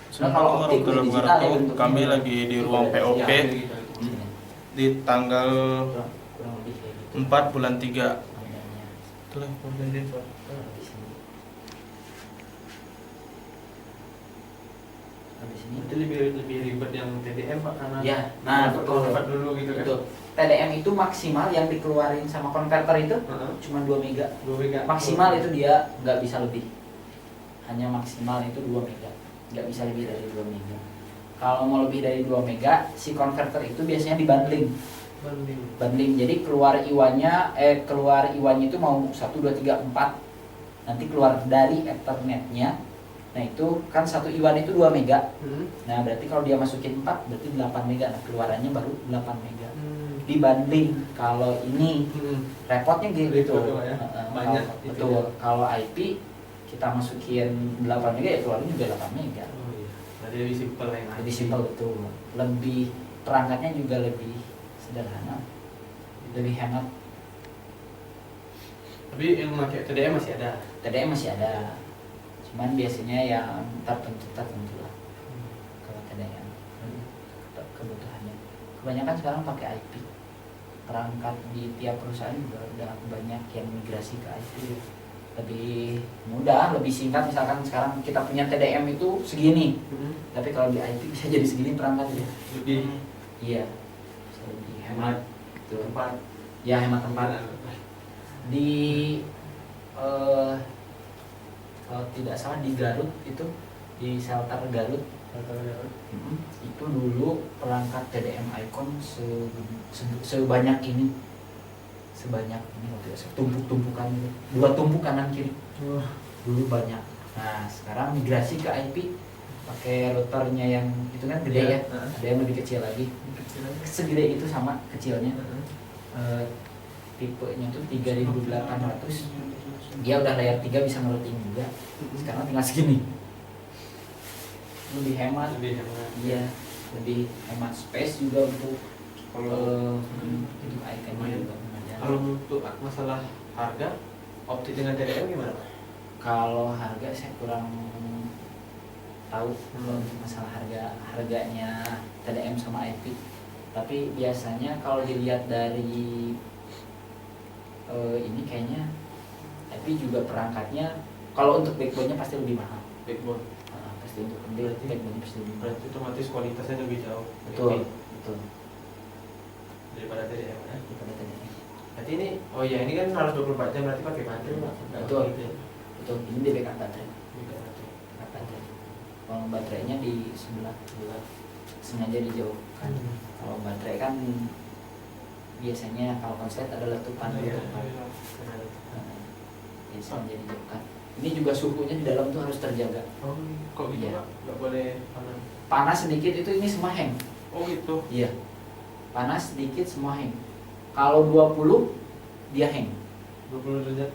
Nah, kalau optik udah digital ya bentuknya. Kami lagi di ruang POP di tanggal Kurang lebih kayak gitu. 4 bulan 3. Panjangnya. Itulah perjanjian Pak. Di sini. Di sini. Itu lebih ribet yang TDM Pak karena Ya, nah betul betul. dulu gitu kan. Betul. TDM itu maksimal yang dikeluarin sama konverter itu cuma 2 mega. 2 mega. Maksimal itu dia nggak bisa lebih. Hanya maksimal itu 2 mega. Nggak bisa lebih dari 2 mega. Kalau mau lebih dari 2 mega, si konverter itu biasanya dibundling. Bundling. Jadi keluar iwannya itu mau 1 2 3 4. Nanti keluar dari Ethernetnya. Nah, itu kan satu iwan itu 2 mega. Nah, berarti kalau dia masukin 4 berarti 8 mega. Nah, keluarannya baru 8 mega. Dibanding kalau ini repotnya gitu. Ya. Banyak betul. Kalau IP kita masukin 8 mega ya keluarnya juga 8 mega. Oh iya. Berarti lebih simpel yang Lebih simpel betul. Lebih perangkatnya juga lebih sederhana. Lebih hemat. Tapi yang pakai TDM masih ada. TDM masih ada. Cuman biasanya yang tertentu lah kalau TDM kebutuhannya. Kebanyakan sekarang pakai IP. Perangkat di tiap perusahaan juga udah banyak yang migrasi ke IP. Lebih mudah, lebih singkat. Misalkan sekarang kita punya TDM itu segini, tapi kalau di IP bisa jadi segini perangkatnya. Lebih Iya, bisa lebih hemat. tempat. Ya, hemat tempat. Di kalau tidak salah di Garut itu, di shelter Garut itu dulu perangkat TDM Icon sebanyak ini, kalau tidak salah tumpuk-tumpukan itu, 2 tumpuk kanan kiri. Dulu banyak. Nah, sekarang migrasi ke IP pakai routernya yang itu kan gede ya. Ada yang lebih kecil lagi. Segede itu sama kecilnya. Tipenya tuh 3800. Dia udah layar 3 bisa ngerouting juga. Sekarang tinggal segini. Lebih hemat. Iya, lebih hemat space juga untuk itu iconnya juga. Kalau untuk masalah harga, optik dengan TDM gimana Pak? Kalau harga saya kurang tahu untuk masalah harganya TDM sama IP. Tapi biasanya kalau dilihat dari ini kayaknya IP juga perangkatnya kalau untuk backbone-nya pasti lebih mahal. Backbone. Pasti untuk backbone-nya pasti lebih mahal. Berarti otomatis kualitasnya lebih jauh. Betul. Daripada TDM ya. Daripada TDM. Berarti ini, oh ya ini kan harus 24 jam berarti pakai baterai Pak. Betul. Gitu ya. Betul. Ini di backup baterai. Backup baterai. Kalau baterainya di sebelah sengaja dijauhkan. Kalau baterai kan biasanya kalau konslet ada letupan. Biasanya dijauhkan. Ini juga suhunya di dalam tuh harus terjaga. Oh, kok gitu Pak? Nggak boleh panas. Panas sedikit itu ini semua hang. Oh gitu. Iya. Panas sedikit semua hang. Kalau 20 dia hang. 20 derajat.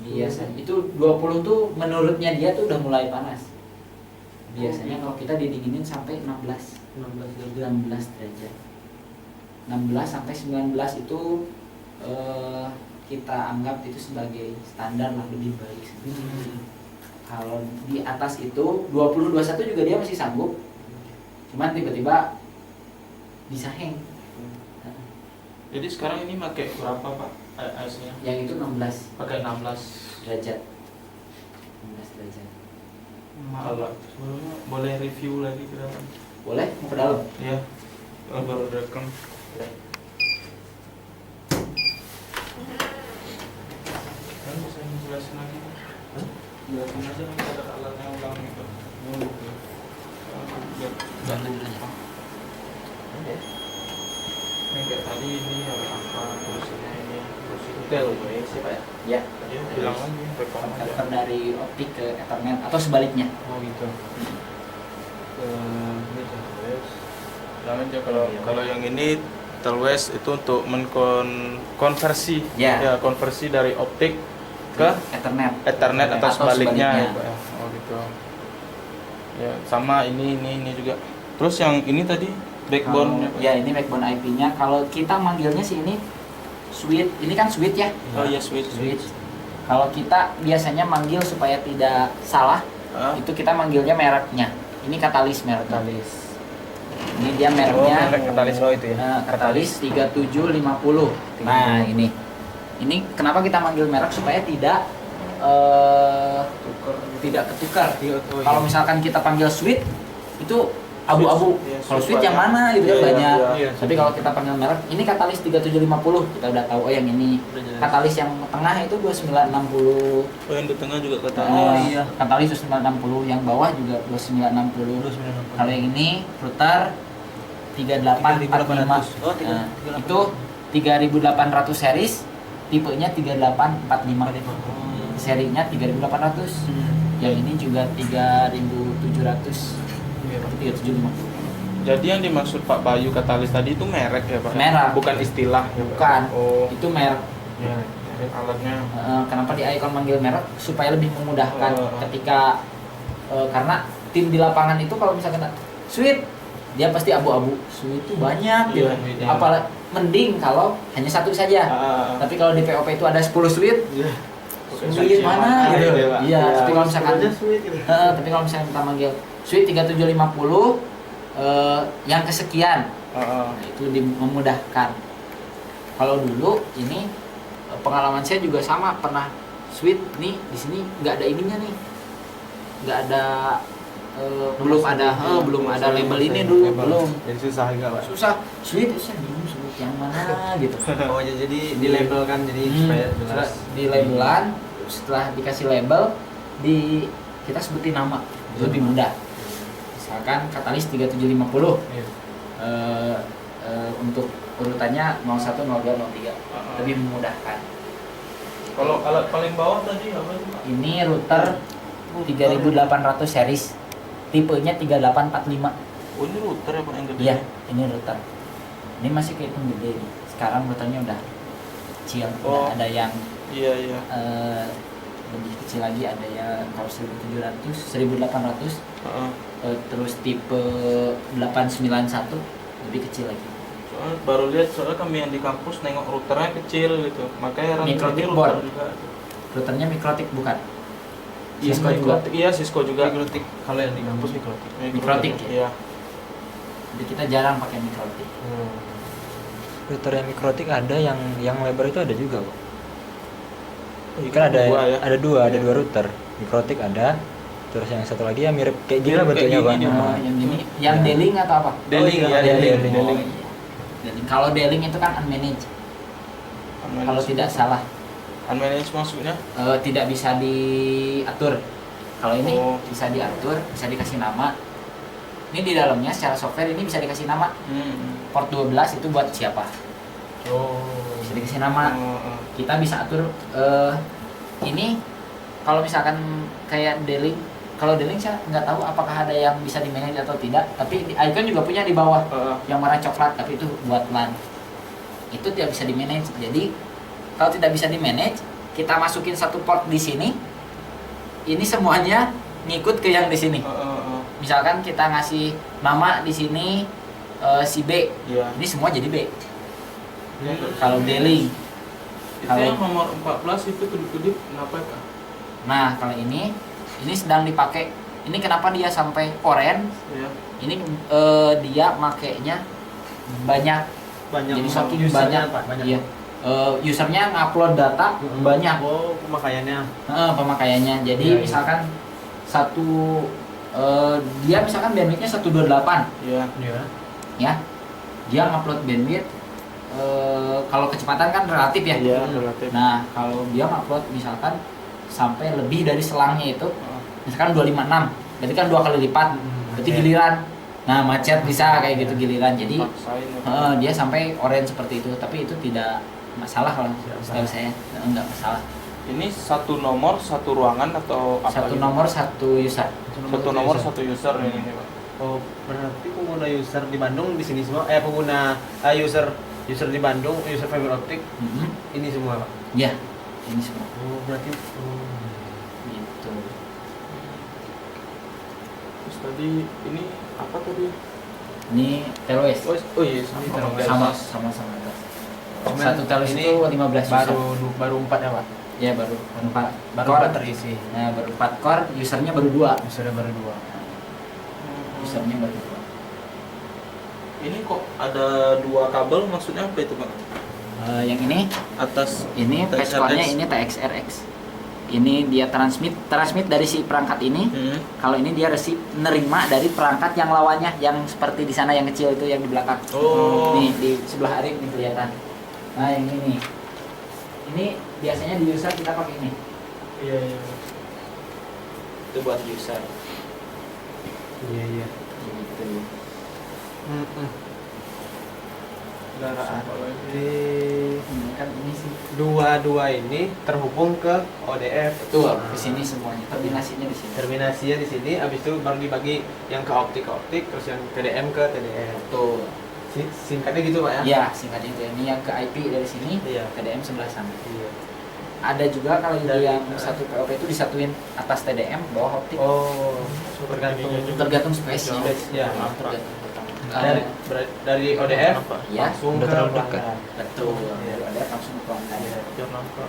Biasanya itu 20 tuh menurutnya dia tuh udah mulai panas. Biasanya kalau kita didinginin sampai 16 derajat. 16 sampai 19 itu kita anggap itu sebagai standar lah, lebih baik. Kalau di atas itu 20 21 juga dia masih sanggup. Cuman tiba-tiba bisa hang. Jadi sekarang ini pakai berapa Pak IC-nya? Yang itu 16 Pakai 16 derajat. 16 derajat. Kalau sebelumnya boleh review lagi ke dalam? Boleh mau ke dalam? Iya. Kalau baru rekam. Kan bisa jelasin lagi. Jelasin aja nanti ada alatnya ulang itu. Jangan dulu. Ini kayak tadi ini apa terusnya ini terus itu Detail ini siapa ya? Ya. tadi bilang lagi rekam aja. Konverter dari optik ke Ethernet atau sebaliknya. Oh gitu. Ini terus. Bilang aja kalau yang ini Telwes itu untuk konversi Ya. konversi dari optik ke Ethernet atau sebaliknya. sebaliknya. Ya. Oh gitu. Ya sama ini juga. Terus yang ini tadi backbone. Ya, ini backbone IP-nya. Kalau kita manggilnya sih ini switch. Ini kan switch ya. Oh iya switch. Kalau kita biasanya manggil supaya tidak salah, itu kita manggilnya mereknya. Ini katalis merek. Katalis. Ini dia mereknya. Merek katalis lo itu ya. Katalis 3750. Nah, ini. Ini kenapa kita manggil merek supaya tidak tidak ketukar. Kalau misalkan kita panggil sweet itu abu-abu. Kalau sweet yang mana gitu kan banyak. Tapi kalau kita panggil merek, ini katalis 3750, kita udah tahu. Oh, yang ini. Katalis yang tengah itu 2960. Oh, yang di tengah juga katalis. Katalis 2960, yang bawah juga 2960. Kalau yang ini router 3845. Itu 3800 series, tipenya 3845. Serinya 3800. Yang ini juga 3700. 375. Jadi yang dimaksud Pak Bayu katalis tadi itu merek ya Pak? Merek. Bukan istilah ya Pak? Bukan. Oh. Itu merek. Ya, merek alatnya. Kenapa di Icon manggil merek? Supaya lebih memudahkan ketika karena tim di lapangan itu kalau misalkan sweet dia pasti abu-abu. Sweet itu banyak gitu. Apalagi mending kalau hanya satu saja. Tapi kalau di POP itu ada 10 sweet. Sweet mana gitu. Iya, tapi kalau misalkan tapi kalau misalkan kita manggil Sweet 3750 yang kesekian, nah, itu memudahkan. Kalau dulu ini pengalaman saya juga sama, pernah Sweet nih di sini nggak ada ininya nih, nggak ada belum ada label ini dulu belum. Jadi susah juga Pak. Susah Sweet bingung Sweet yang mana gitu. Oh jadi di label kan jadi supaya jelas. Di labelan, setelah dikasih label kita sebutin nama lebih mudah. Misalkan katalis 3750. Untuk urutannya 01, 02, 03. Lebih memudahkan. Kalau alat paling bawah tadi apa itu Pak? Ini router 3800 series. Tipenya 3845. Oh, ini router ya Pak yang gede? Iya, ini router. Ini masih kehitung gede nih. Sekarang routernya udah kecil, udah ada yang iya. Lebih kecil lagi, ada yang kalau 1700, 1800. Terus tipe 891 lebih kecil lagi. Soalnya baru lihat, soalnya kami yang di kampus nengok routernya kecil gitu, makanya Mikrotik board juga. Routernya mikrotik bukan? Cisco juga. Iya, Cisco juga. Mikrotik. Kalau yang di kampus mikrotik. Mikrotik ya? Iya. Jadi kita jarang pakai mikrotik. Router yang mikrotik ada, yang lebar itu ada juga kok. Kan ada dua router. Mikrotik ada, terus yang satu lagi yang mirip kayak gini lah bentuknya Pak. Yang ini, yang D-Link atau apa? D-Link, ya, D-Link. D-Link. Kalau D-Link itu kan unmanaged. Kalau tidak salah. Unmanaged maksudnya? Tidak bisa diatur. Kalau ini bisa diatur, bisa dikasih nama. Ini di dalamnya secara software ini bisa dikasih nama. Port 12 itu buat siapa? Bisa dikasih nama. Kita bisa atur ini kalau misalkan kayak D-Link. Kalau D-Link saya nggak tahu apakah ada yang bisa di manage atau tidak, tapi Icon juga punya di bawah yang warna coklat, tapi itu buat LAN. Itu tidak bisa di manage. Jadi kalau tidak bisa di manage, kita masukin satu port di sini. Ini semuanya ngikut ke yang di sini. Misalkan kita ngasih nama di sini si B. Ini semua jadi B. Kalau D-Link. Itu yang nomor 14 itu kedip-kedip kenapa Kak? Nah, kalau ini sedang dipakai. Ini kenapa dia sampai orange? Iya. Ini dia makainya banyak. Jadi saking banyak. Iya. Usernya ngupload data banyak. Oh, Pemakaiannya. Jadi misalkan dia misalkan bandwidthnya 128. Iya. Ya. Dia ngupload bandwidth kalau kecepatan kan relatif ya. Iya, relatif. Nah, kalau dia ngupload misalkan sampai lebih dari selangnya itu, misalkan 256, berarti kan 2 kali lipat, berarti giliran. Nah, macet bisa kayak gitu giliran. Jadi dia sampai orange seperti itu, tapi itu tidak masalah kalau setahu saya, enggak masalah. Ini satu nomor satu ruangan atau apa? Satu nomor satu user. Satu nomor satu user ini Pak. Oh, berarti pengguna user di Bandung di sini semua. Pengguna user di Bandung, user fiber optik, ini semua Pak? Iya, ini semua. Oh, berarti Gitu. Terus tadi ini apa tadi? Ini telois. Oh iya, Sama. Satu telois ini itu 15 user. baru 4 ya Pak? Ya baru 4 Baru core. 4 terisi. Nah, baru 4 core, usernya baru 2. Sudah baru 2. Usernya baru 2. Ini kok ada 2 kabel, maksudnya apa itu Bang? Yang ini Atas ini TXRX. PESCOR-nya ini TXRX. Ini dia transmit dari si perangkat ini. Kalau ini dia receive nerima dari perangkat yang lawannya, yang seperti di sana yang kecil itu yang di belakang. Oh. Nih di sebelah Arif nih kelihatan. Nah, yang ini nih. Ini biasanya di user kita pakai ini. Iya, iya. Itu buat user. Iya, iya. Gitu. Kendaraan. Di Ini kan ini sih. dua ini terhubung ke ODF. Betul, ke sini semuanya. Terminasinya di sini. Terminasinya di sini, habis itu baru dibagi yang ke optik, terus yang TDM ke TDM. Betul. Singkatnya gitu Pak ya? Iya, singkatnya itu. Ini yang ke IP dari sini, Iya. TDM sebelah sana. Iya. Ada juga kalau yang satu POP itu disatuin atas TDM, bawah optik. Oh, Tergantung space-nya. Ya. Dari, Dari ODF ya, langsung udah ke terlalu dekat. pelanggan. betul. Iya. Ada langsung ke pelanggan. Iya.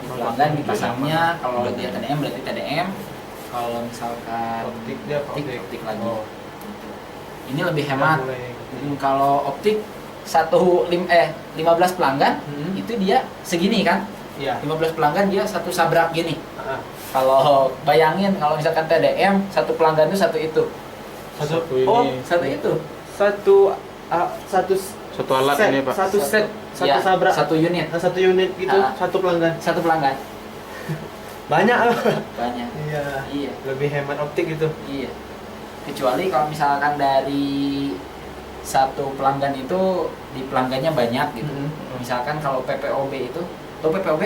Pelanggan dipasangnya kalau dia TDM berarti TDM. Kalau misalkan Optik dia ke optik. optik lagi. Oh. Gitu. Ini lebih hemat. Mulai. Kalau optik 15 pelanggan itu dia segini kan? Iya. 15 pelanggan dia satu sabrak gini. Ah, Kalau bayangin kalau misalkan TDM satu pelanggan itu satu itu. Satu ini. Satu itu. satu Satu alat set, ini Pak. Satu set, satu Ya, sabrak. satu unit. Nah, satu unit gitu, Ah. satu pelanggan. Satu pelanggan. Banyak loh. Banyak. Iya. Iya. Lebih hemat optik gitu. Iya. Kecuali kalau misalkan dari satu pelanggan itu di pelanggannya banyak gitu. Misalkan kalau PPOB itu, PPOB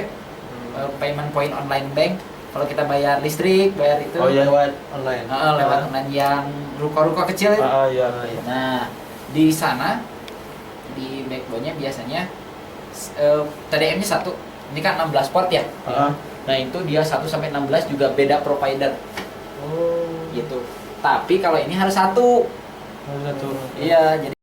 payment point online bank, kalau kita bayar listrik, bayar itu Oh iya. Lewat online. lewat online yang ruko-ruko kecil itu. Iya. Nah, di sana di backbone-nya biasanya TDM-nya 1. Ini kan 16 port ya. Nah, itu dia 1 sampai 16 juga beda provider Oh. gitu. Tapi kalau ini harus 1. Satu. Iya, jadi